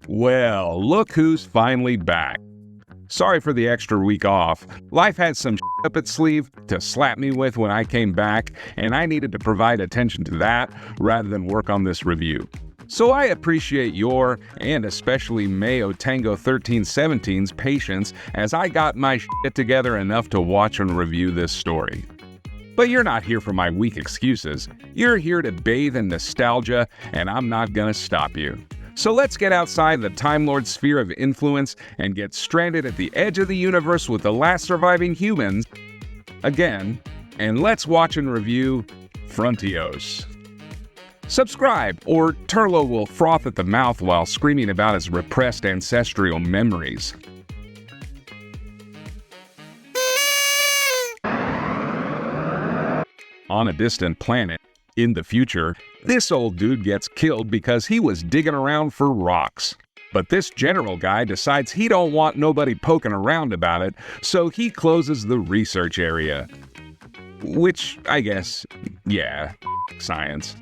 Well, look who's finally back. Sorry for the extra week off. Life had some shit up its sleeve to slap me with when I came back, and I needed to provide attention to that rather than work on this review. So I appreciate your, and especially Mayo Tango 1317's patience as I got my shit together enough to watch and review this story. But you're not here for my weak excuses. You're here to bathe in nostalgia, and I'm not gonna stop you. So let's get outside the Time Lord's sphere of influence and get stranded at the edge of the universe with the last surviving humans again, and let's watch and review Frontios. Subscribe, or Turlough will froth at the mouth while screaming about his repressed ancestral memories. On a distant planet, in the future, this old dude gets killed because he was digging around for rocks. But this general guy decides he don't want nobody poking around about it, so he closes the research area. Which, I guess, yeah, science.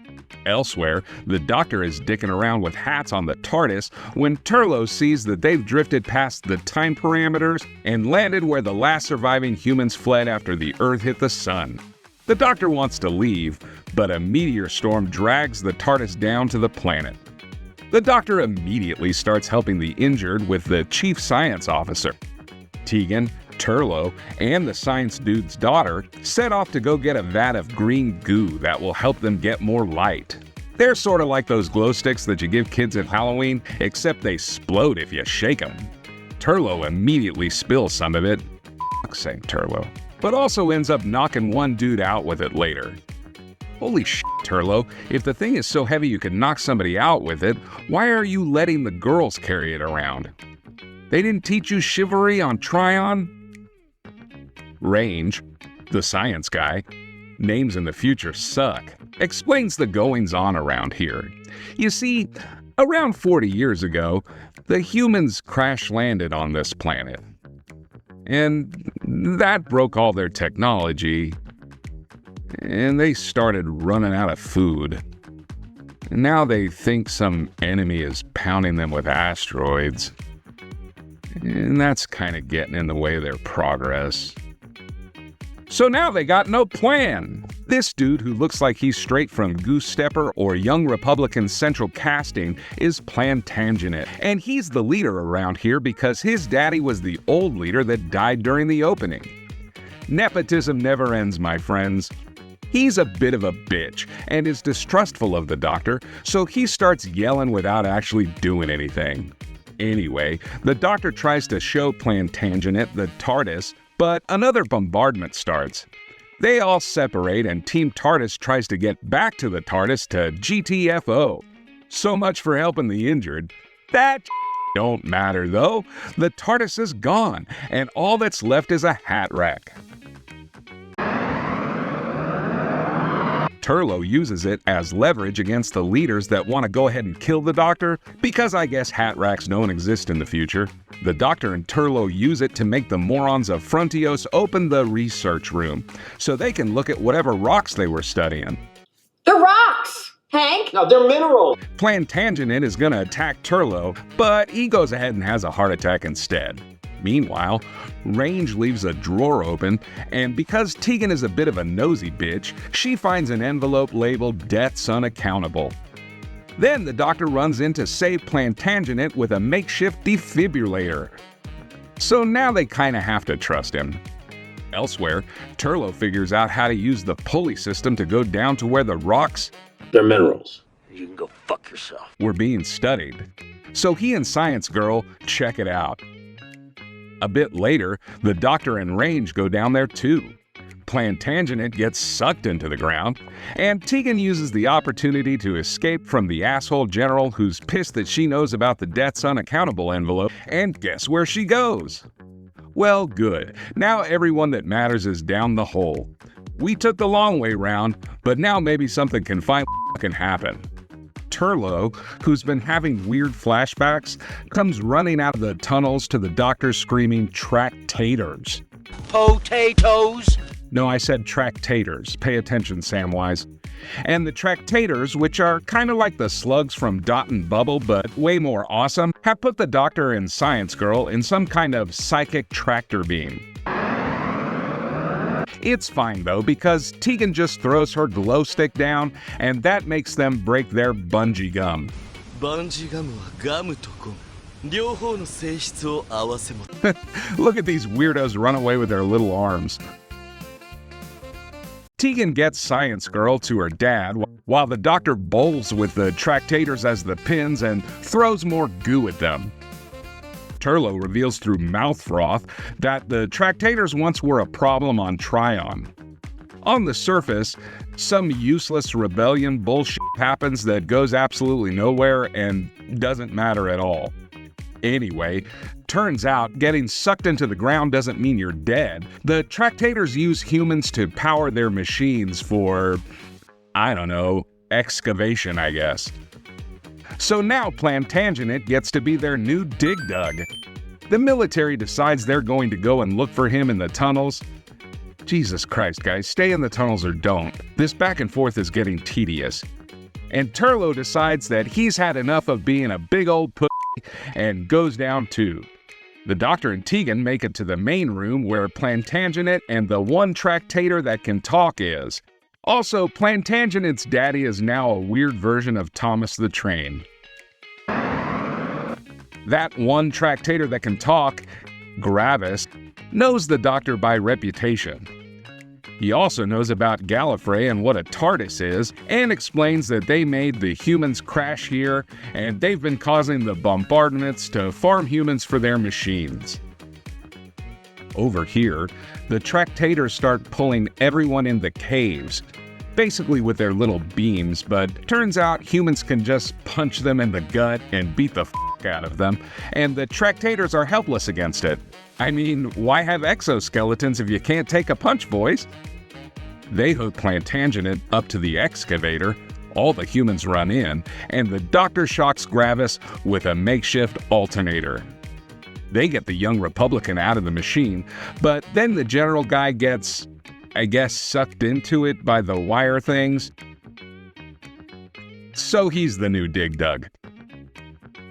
Elsewhere, the Doctor is dicking around with hats on the TARDIS when Turlough sees that they've drifted past the time parameters and landed where the last surviving humans fled after the Earth hit the Sun. The Doctor wants to leave, but a meteor storm drags the TARDIS down to the planet. The Doctor immediately starts helping the injured with the Chief Science Officer. Tegan, Turlough, and the science dude's daughter set off to go get a vat of green goo that will help them get more light. They're sort of like those glow sticks that you give kids at Halloween, except they explode if you shake them. Turlough immediately spills some of it. Fuck's sake, Turlough. But also ends up knocking one dude out with it later. Holy shit, Turlough, if the thing is so heavy you can knock somebody out with it, why are you letting the girls carry it around? They didn't teach you chivalry on Tryon? Range, the science guy, names in the future suck, explains the goings-on around here. You see, around 40 years ago, the humans crash-landed on this planet. And that broke all their technology, and they started running out of food. And now they think some enemy is pounding them with asteroids, and that's kind of getting in the way of their progress. So now they got no plan. This dude, who looks like he's straight from Goose Stepper or Young Republican Central Casting, is Plantagenet, and he's the leader around here because his daddy was the old leader that died during the opening. Nepotism never ends, my friends. He's a bit of a bitch and is distrustful of the Doctor, so he starts yelling without actually doing anything. Anyway, the Doctor tries to show Plantagenet the TARDIS, but another bombardment starts. They all separate and Team TARDIS tries to get back to the TARDIS to GTFO. So much for helping the injured. That don't matter though. The TARDIS is gone, and all that's left is a hat rack. Turlough uses it as leverage against the leaders that want to go ahead and kill the Doctor, because I guess hat racks don't exist in the future. The Doctor and Turlough use it to make the morons of Frontios open the research room, so they can look at whatever rocks they were studying. The rocks, Hank! No, they're minerals! Plantagenet is gonna attack Turlough, but he goes ahead and has a heart attack instead. Meanwhile, Range leaves a drawer open, and because Tegan is a bit of a nosy bitch, she finds an envelope labeled Death's Unaccountable. Then the Doctor runs in to save Plantagenet with a makeshift defibrillator. So now they kinda have to trust him. Elsewhere, Turlough figures out how to use the pulley system to go down to where the rocks, They're minerals. You can go fuck yourself. were being studied. So he and Science Girl check it out. A bit later, the Doctor and Range go down there too. Plantagenet gets sucked into the ground, and Tegan uses the opportunity to escape from the asshole general who's pissed that she knows about the Death's Unaccountable envelope, and guess where she goes? Well, good. Now everyone that matters is down the hole. We took the long way round, but now maybe something can finally fucking happen. Turlough, who's been having weird flashbacks, comes running out of the tunnels to the Doctor screaming Tractators. Potatoes! No, I said Tractators. Pay attention, Samwise. And the Tractators, which are kind of like the slugs from Dot and Bubble but way more awesome, have put the Doctor and Science Girl in some kind of psychic tractor beam. It's fine though, because Tegan just throws her glow stick down, and that makes them break their bungee gum. バンジーガムはガムとゴム両方の性質を合わせ持つ Look at these weirdos run away with their little arms. Tegan gets Science Girl to her dad, while the Doctor bowls with the Tractators as the pins and throws more goo at them. Turlough reveals through mouth froth that the Tractators once were a problem on Tryon. On the surface, some useless rebellion bullshit happens that goes absolutely nowhere and doesn't matter at all. Anyway, turns out getting sucked into the ground doesn't mean you're dead. The Tractators use humans to power their machines for, I don't know, excavation, I guess. So now Plantagenet gets to be their new dig dug. The military decides they're going to go and look for him in the tunnels. Jesus Christ, guys, stay in the tunnels or don't. This back and forth is getting tedious. And Turlough decides that he's had enough of being a big old pussy and goes down too. The Doctor and Tegan make it to the main room where Plantagenet and the one Tractator that can talk is. Also, Plantagenet's daddy is now a weird version of Thomas the Train. That one Tractator that can talk, Gravis, knows the Doctor by reputation. He also knows about Gallifrey and what a TARDIS is, and explains that they made the humans crash here, and they've been causing the bombardments to farm humans for their machines. Over here, the Tractators start pulling everyone in the caves, basically with their little beams, but turns out humans can just punch them in the gut and beat the out of them, and the Tractators are helpless against it. I mean, why have exoskeletons if you can't take a punch, boys? They hook Plantagenet up to the excavator, all the humans run in, and the Doctor shocks Gravis with a makeshift alternator. They get the young Republican out of the machine, but then the general guy gets, I guess, sucked into it by the wire things. So he's the new dig dug.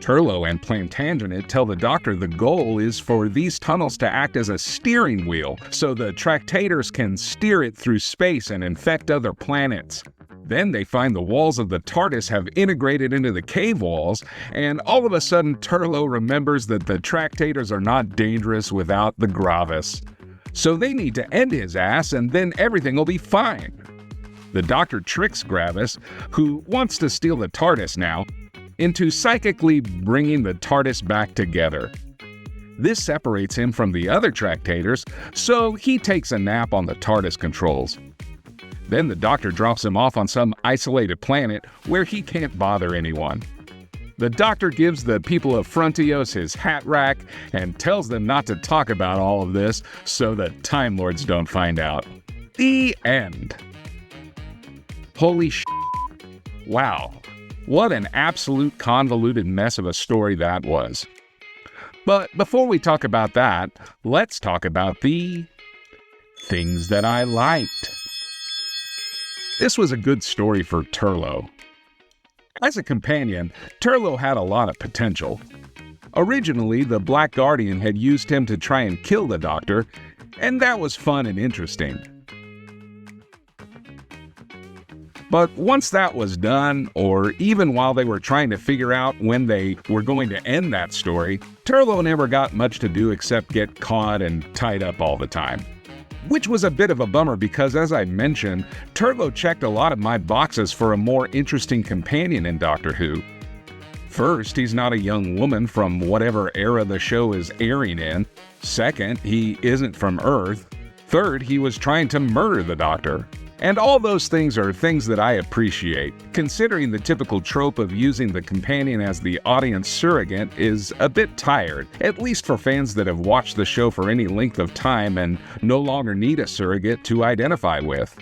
Turlough and Plantagenet tell the Doctor the goal is for these tunnels to act as a steering wheel, so the Tractators can steer it through space and infect other planets. Then they find the walls of the TARDIS have integrated into the cave walls, and all of a sudden Turlough remembers that the Tractators are not dangerous without the Gravis. So they need to end his ass, and then everything will be fine. The Doctor tricks Gravis, who wants to steal the TARDIS now, into psychically bringing the TARDIS back together. This separates him from the other Tractators, so he takes a nap on the TARDIS controls. Then the Doctor drops him off on some isolated planet where he can't bother anyone. The Doctor gives the people of Frontios his hat rack and tells them not to talk about all of this so the Time Lords don't find out. The end. Holy sh**. Wow. What an absolute convoluted mess of a story that was. But before we talk about that, let's talk about the things that I liked. This was a good story for Turlough. As a companion, Turlough had a lot of potential. Originally, the Black Guardian had used him to try and kill the Doctor, and that was fun and interesting. But once that was done, or even while they were trying to figure out when they were going to end that story, Turlough never got much to do except get caught and tied up all the time. Which was a bit of a bummer because, as I mentioned, Turlough checked a lot of my boxes for a more interesting companion in Doctor Who. First, he's not a young woman from whatever era the show is airing in. Second, he isn't from Earth. Third, he was trying to murder the Doctor. And all those things are things that I appreciate, considering the typical trope of using the companion as the audience surrogate is a bit tired, at least for fans that have watched the show for any length of time and no longer need a surrogate to identify with.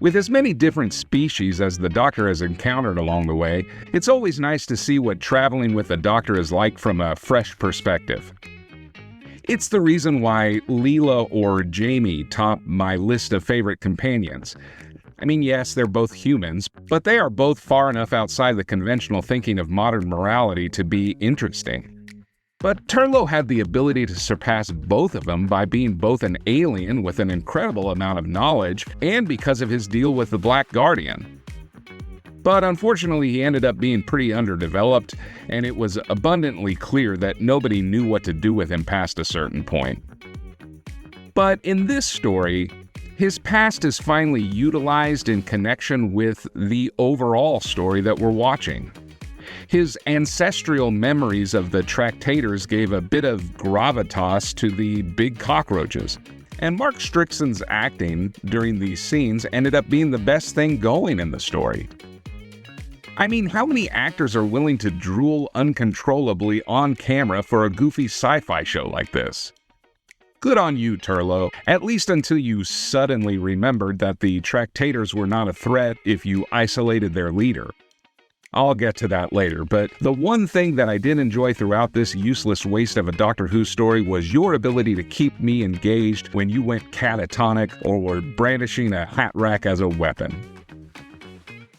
With as many different species as the Doctor has encountered along the way, it's always nice to see what traveling with the Doctor is like from a fresh perspective. It's the reason why Leela or Jamie top my list of favorite companions. I mean, yes, they're both humans, but they are both far enough outside the conventional thinking of modern morality to be interesting. But Turlough had the ability to surpass both of them by being both an alien with an incredible amount of knowledge and because of his deal with the Black Guardian. But unfortunately, he ended up being pretty underdeveloped, and it was abundantly clear that nobody knew what to do with him past a certain point. But in this story, his past is finally utilized in connection with the overall story that we're watching. His ancestral memories of the Tractators gave a bit of gravitas to the big cockroaches, and Mark Strickson's acting during these scenes ended up being the best thing going in the story. I mean, how many actors are willing to drool uncontrollably on camera for a goofy sci-fi show like this? Good on you, Turlough, at least until you suddenly remembered that the Tractators were not a threat if you isolated their leader. I'll get to that later, but the one thing that I did enjoy throughout this useless waste of a Doctor Who story was your ability to keep me engaged when you went catatonic or were brandishing a hat rack as a weapon.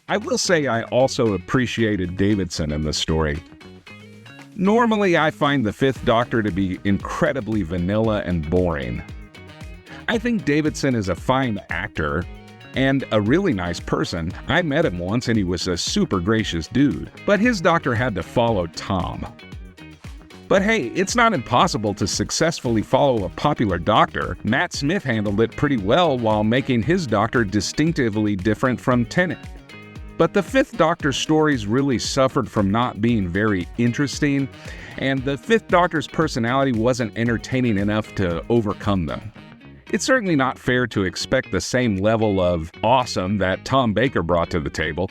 I will say I also appreciated Davison in the story. Normally, I find the Fifth Doctor to be incredibly vanilla and boring. I think Davison is a fine actor and a really nice person. I met him once and he was a super gracious dude, but his doctor had to follow Tom. But hey, it's not impossible to successfully follow a popular doctor. Matt Smith handled it pretty well while making his doctor distinctively different from Tennant. But the Fifth Doctor's stories really suffered from not being very interesting, and the Fifth Doctor's personality wasn't entertaining enough to overcome them. It's certainly not fair to expect the same level of awesome that Tom Baker brought to the table.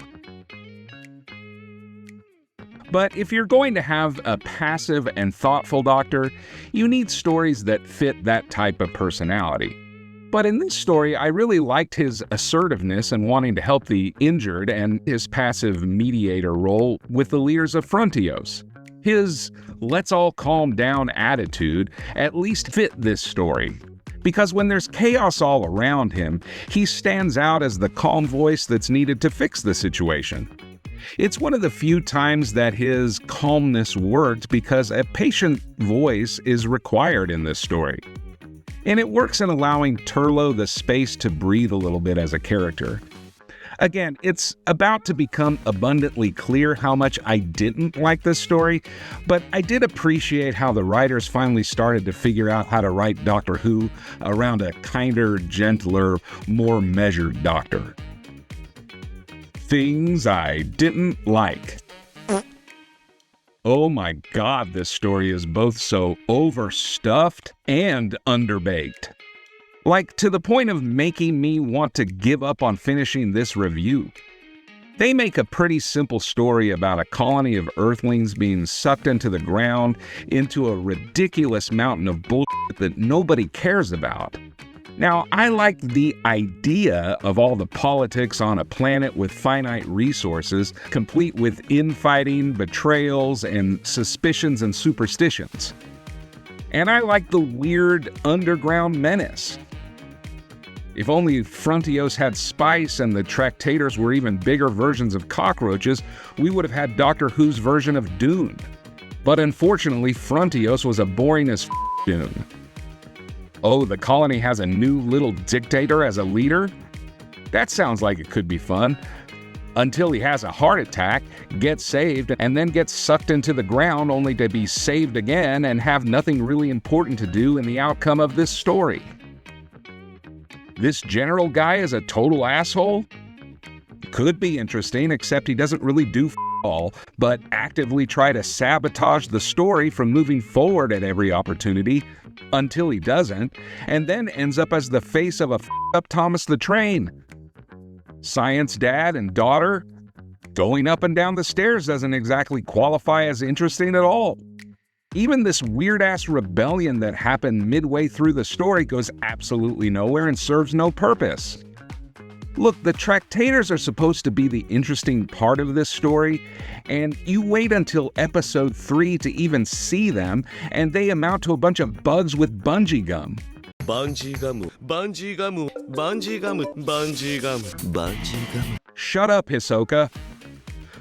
But if you're going to have a passive and thoughtful Doctor, you need stories that fit that type of personality. But in this story, I really liked his assertiveness and wanting to help the injured and his passive mediator role with the leaders of Frontios. His let's all calm down attitude at least fit this story. Because when there's chaos all around him, he stands out as the calm voice that's needed to fix the situation. It's one of the few times that his calmness worked because a patient voice is required in this story. And it works in allowing Turlough the space to breathe a little bit as a character. Again, it's about to become abundantly clear how much I didn't like this story, but I did appreciate how the writers finally started to figure out how to write Doctor Who around a kinder, gentler, more measured Doctor. Things I didn't like. Oh my god, this story is both so overstuffed and underbaked. Like, to the point of making me want to give up on finishing this review. They make a pretty simple story about a colony of Earthlings being sucked into the ground into a ridiculous mountain of bullshit that nobody cares about. Now, I like the idea of all the politics on a planet with finite resources, complete with infighting, betrayals, and suspicions and superstitions. And I like the weird underground menace. If only Frontios had spice and the Tractators were even bigger versions of cockroaches, we would have had Doctor Who's version of Dune. But unfortunately, Frontios was a boring as Dune. Oh, the colony has a new little dictator as a leader? That sounds like it could be fun. Until he has a heart attack, gets saved, and then gets sucked into the ground only to be saved again and have nothing really important to do in the outcome of this story. This general guy is a total asshole? Could be interesting, except he doesn't really do all, but actively try to sabotage the story from moving forward at every opportunity, until he doesn't, and then ends up as the face of a up Thomas the Train. Science dad and daughter? Going up and down the stairs doesn't exactly qualify as interesting at all. Even this weird-ass rebellion that happened midway through the story goes absolutely nowhere and serves no purpose. Look, the Tractators are supposed to be the interesting part of this story, and you wait until episode 3 to even see them, and they amount to a bunch of bugs with bungee gum. バンジーガムバンジーガムバンジーガムバンジーガムバンジーガム Shut up, Hisoka.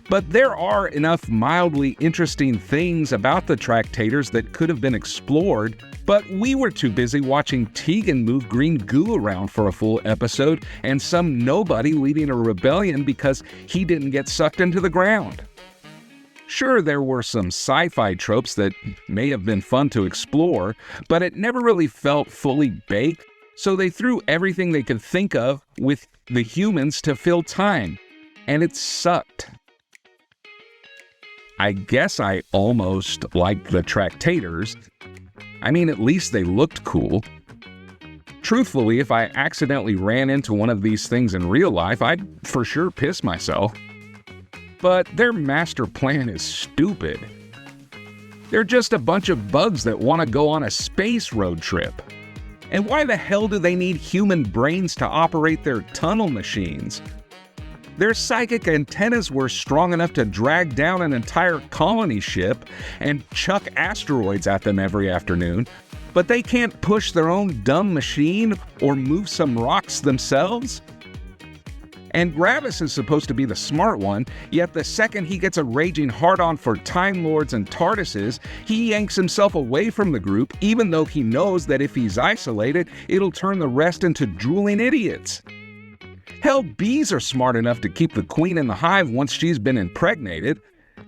But there are enough mildly interesting things about the Tractators that could have been explored, but we were too busy watching Tegan move green goo around for a full episode and some nobody leading a rebellion because he didn't get sucked into the ground. Sure, there were some sci-fi tropes that may have been fun to explore, but it never really felt fully baked, so they threw everything they could think of with the humans to fill time, and it sucked. I guess I almost liked the Tractators. I mean, at least they looked cool. Truthfully, if I accidentally ran into one of these things in real life, I'd for sure piss myself. But their master plan is stupid. They're just a bunch of bugs that want to go on a space road trip. And why the hell do they need human brains to operate their tunnel machines? Their psychic antennas were strong enough to drag down an entire colony ship and chuck asteroids at them every afternoon, but they can't push their own dumb machine or move some rocks themselves? And Gravis is supposed to be the smart one, yet the second he gets a raging hard-on for Time Lords and TARDISes, he yanks himself away from the group even though he knows that if he's isolated, it'll turn the rest into drooling idiots. Hell, bees are smart enough to keep the queen in the hive once she's been impregnated.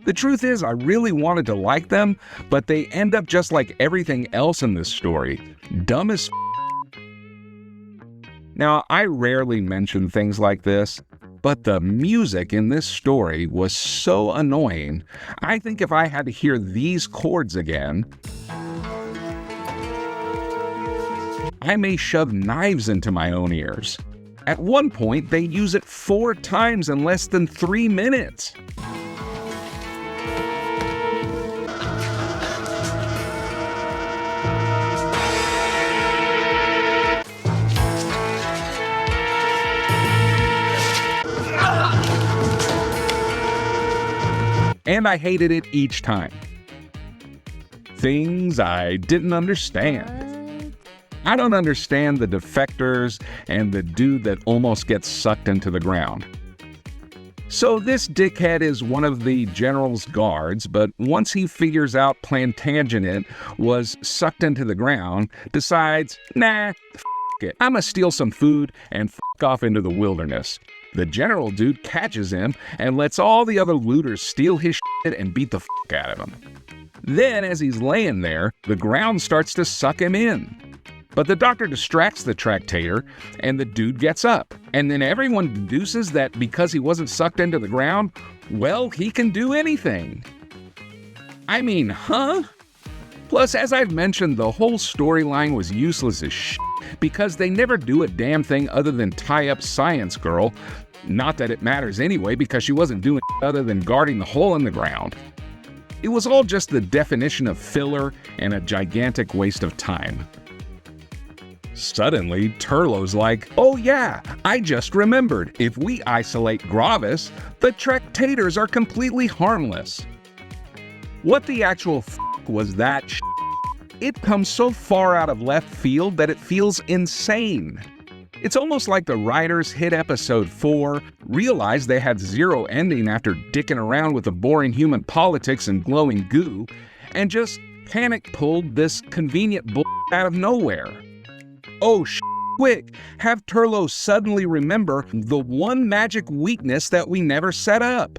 The truth is, I really wanted to like them, but they end up just like everything else in this story. Dumb as Now, I rarely mention things like this, but the music in this story was so annoying. I think if I had to hear these chords again, I may shove knives into my own ears. At one point, they use it 4 times in less than 3 minutes. And I hated it each time. Things I didn't understand. I don't understand the defectors and the dude that almost gets sucked into the ground. So this dickhead is one of the general's guards, but once he figures out Plantagenet was sucked into the ground, decides, nah, f*** it. I'ma steal some food and f*** off into the wilderness. The general dude catches him and lets all the other looters steal his shit and beat the f*** out of him. Then, as he's laying there, the ground starts to suck him in. But the doctor distracts the Tractator, and the dude gets up. And then everyone deduces that because he wasn't sucked into the ground, well, he can do anything. I mean, huh? Plus, as I've mentioned, the whole storyline was useless as shit, because they never do a damn thing other than tie up Science Girl. Not that it matters anyway, because she wasn't doing other than guarding the hole in the ground. It was all just the definition of filler and a gigantic waste of time. Suddenly, Turlough's like, oh yeah, I just remembered. If we isolate Gravis, the Tractators are completely harmless. What the actual f*** was that sh**? It comes so far out of left field that it feels insane. It's almost like the writers hit episode 4, realized they had 0 ending after dicking around with the boring human politics and glowing goo, and just panic-pulled this convenient bull out of nowhere. Oh, quick! Have Turlough suddenly remember the one magic weakness that we never set up.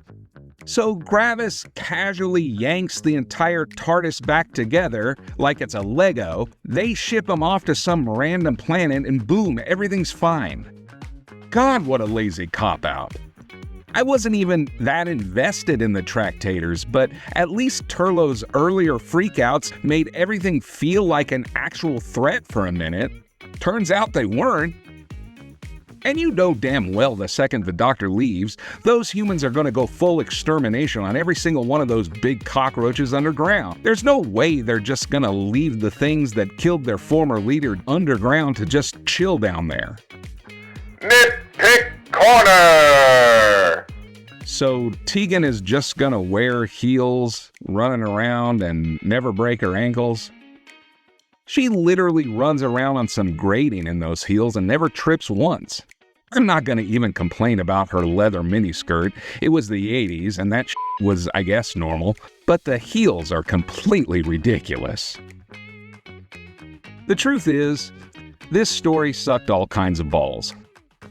So Gravis casually yanks the entire TARDIS back together like it's a Lego, they ship him off to some random planet, and boom, everything's fine. God, what a lazy cop-out. I wasn't even that invested in the Tractators, but at least Turlough's earlier freakouts made everything feel like an actual threat for a minute. Turns out they weren't. And you know damn well the second the doctor leaves, those humans are going to go full extermination on every single one of those big cockroaches underground. There's no way they're just going to leave the things that killed their former leader underground to just chill down there. Nitpick Corner! So Tegan is just going to wear heels, running around, and never break her ankles? She literally runs around on some grating in those heels and never trips once. I'm not going to even complain about her leather miniskirt. It was the 80s and that was, I guess, normal. But the heels are completely ridiculous. The truth is, this story sucked all kinds of balls.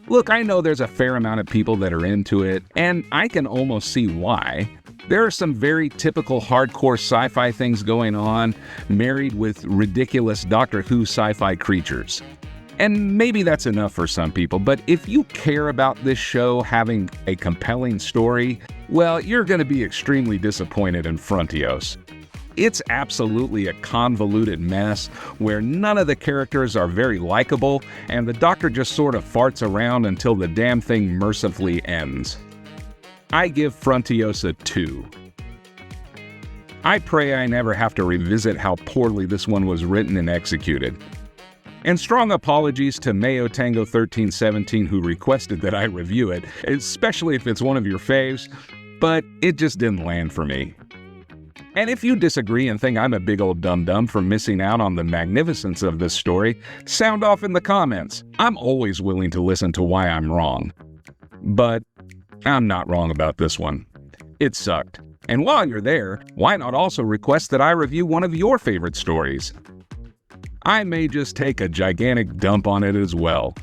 Look, I know there's a fair amount of people that are into it, and I can almost see why. There are some very typical hardcore sci-fi things going on, married with ridiculous Doctor Who sci-fi creatures. And maybe that's enough for some people, but if you care about this show having a compelling story, well, you're going to be extremely disappointed in Frontios. It's absolutely a convoluted mess where none of the characters are very likable, and the Doctor just sort of farts around until the damn thing mercifully ends. I give Frontios a 2. I pray I never have to revisit how poorly this one was written and executed. And strong apologies to Mayo Tango 1317 who requested that I review it, especially if it's one of your faves, but it just didn't land for me. And if you disagree and think I'm a big old dum-dum for missing out on the magnificence of this story, sound off in the comments. I'm always willing to listen to why I'm wrong. But I'm not wrong about this one. It sucked. And while you're there, why not also request that I review one of your favorite stories? I may just take a gigantic dump on it as well.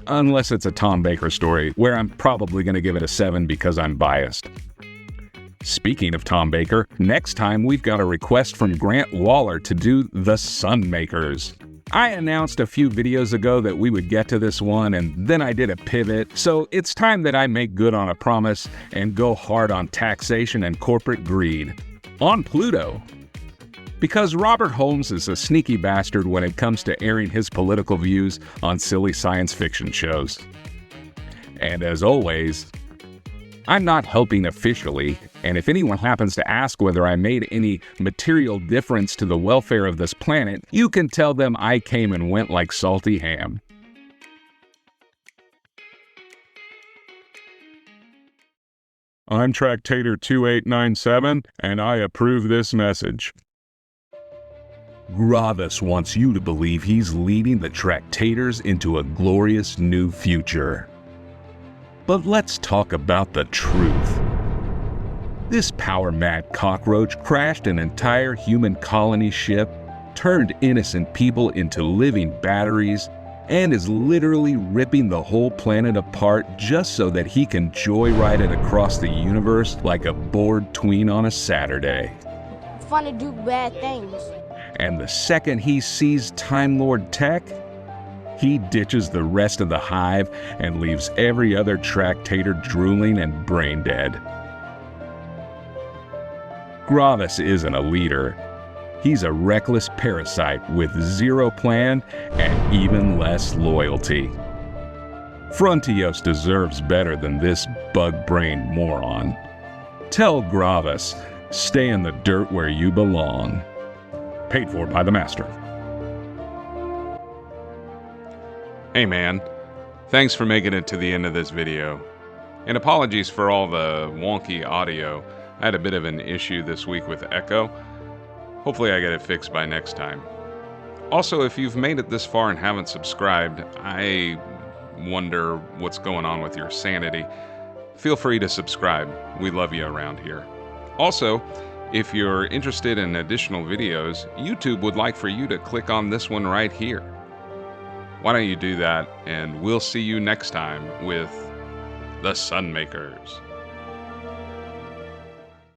Unless it's a Tom Baker story, where I'm probably going to give it a 7 because I'm biased. Speaking of Tom Baker, next time we've got a request from GrantWaller to do The Sunmakers. I announced a few videos ago that we would get to this one, and then I did a pivot, so it's time that I make good on a promise and go hard on taxation and corporate greed. On Pluto. Because Robert Holmes is a sneaky bastard when it comes to airing his political views on silly science fiction shows. And as always, I'm not helping officially, and if anyone happens to ask whether I made any material difference to the welfare of this planet, you can tell them I came and went like salty ham. I'm Tractator 2897, and I approve this message. Gravis wants you to believe he's leading the Tractators into a glorious new future. But let's talk about the truth. This power-mad cockroach crashed an entire human colony ship, turned innocent people into living batteries, and is literally ripping the whole planet apart just so that he can joyride it across the universe like a bored tween on a Saturday. It's fun to do bad things. And the second he sees Time Lord tech, he ditches the rest of the hive and leaves every other Tractator drooling and brain dead. Gravis isn't a leader. He's a reckless parasite with zero plan and even less loyalty. Frontios deserves better than this bug-brained moron. Tell Gravis, stay in the dirt where you belong. Paid for by the Master. Hey man, thanks for making it to the end of this video. And apologies for all the wonky audio. I had a bit of an issue this week with echo. Hopefully I get it fixed by next time. Also, if you've made it this far and haven't subscribed, I wonder what's going on with your sanity. Feel free to subscribe. We love you around here. Also, if you're interested in additional videos, YouTube would like for you to click on this one right here. Why don't you do that, and we'll see you next time with The Sunmakers.